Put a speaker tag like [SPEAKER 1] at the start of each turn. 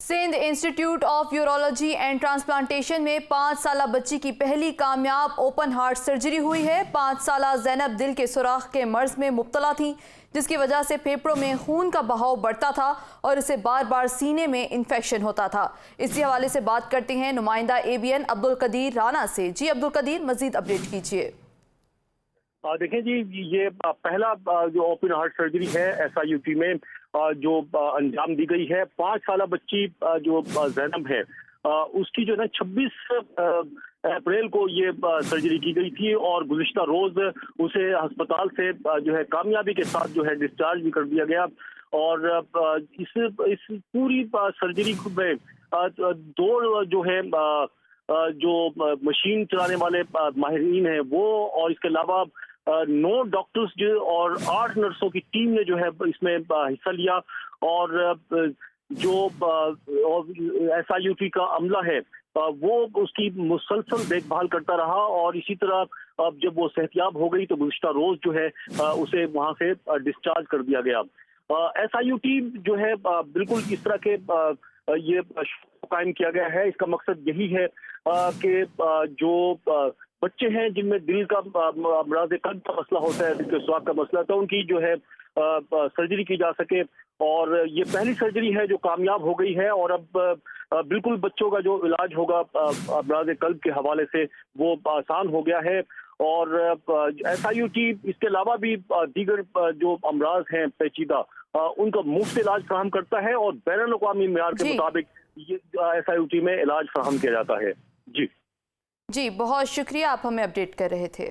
[SPEAKER 1] Sindh institute of urology and transplantation میں 5 سالہ بچی کی پہلی کامیاب اوپن ہارٹ سرجری ہوئی ہے۔ 5 سالہ زینب دل کے سوراخ کے مرض میں مبتلا تھیں، جس کی وجہ سے پھیپھڑوں میں خون کا بہاؤ بڑھتا تھا اور اسے بار بار سینے میں انفیکشن ہوتا تھا۔ اسی حوالے سے بات کرتے ہیں نمائندہ ABN عبدالقدیر رانا سے۔ جی عبدالقدیر، مزید اپڈیٹ کیجیے۔
[SPEAKER 2] دیکھیں جی، یہ پہلا جو اوپن ہارٹ سرجری ہے SIUT میں جو انجام دی گئی ہے۔ 5 سالہ بچی جو زینب ہے، اس کی جو ہے 26 اپریل کو یہ سرجری کی گئی تھی اور گزشتہ روز اسے ہسپتال سے جو ہے کامیابی کے ساتھ جو ہے ڈسچارج بھی کر دیا گیا۔ اور اس پوری سرجری میں 2 جو ہے جو مشین چلانے والے ماہرین ہیں وہ، اور اس کے علاوہ 9 ڈاکٹرز اور 8 نرسوں کی ٹیم نے جو ہے اس میں حصہ لیا، اور جو SIUT کا عملہ ہے وہ اس کی مسلسل دیکھ بھال کرتا رہا، اور اسی طرح جب وہ صحتیاب ہو گئی تو گزشتہ روز جو ہے اسے وہاں سے ڈسچارج کر دیا گیا۔ SIUT جو ہے بالکل اس طرح کے یہ قائم کیا گیا ہے۔ اس کا مقصد یہی ہے کہ جو بچے ہیں جن میں دل کا امراض قلب کا مسئلہ ہوتا ہے، دل کے سوراخ کا مسئلہ ہوتا ہے، ان کی جو ہے سرجری کی جا سکے۔ اور یہ پہلی سرجری ہے جو کامیاب ہو گئی ہے، اور اب بالکل بچوں کا جو علاج ہوگا امراض قلب کے حوالے سے وہ آسان ہو گیا ہے۔ اور SIUT اس کے علاوہ بھی دیگر جو امراض ہیں پیچیدہ ان کا مفت علاج فراہم کرتا ہے، اور بین الاقوامی معیار کے مطابق یہ SIUT میں علاج فراہم کیا جاتا ہے۔ جی
[SPEAKER 1] بہت شکریہ، آپ ہمیں اپڈیٹ کر رہے تھے۔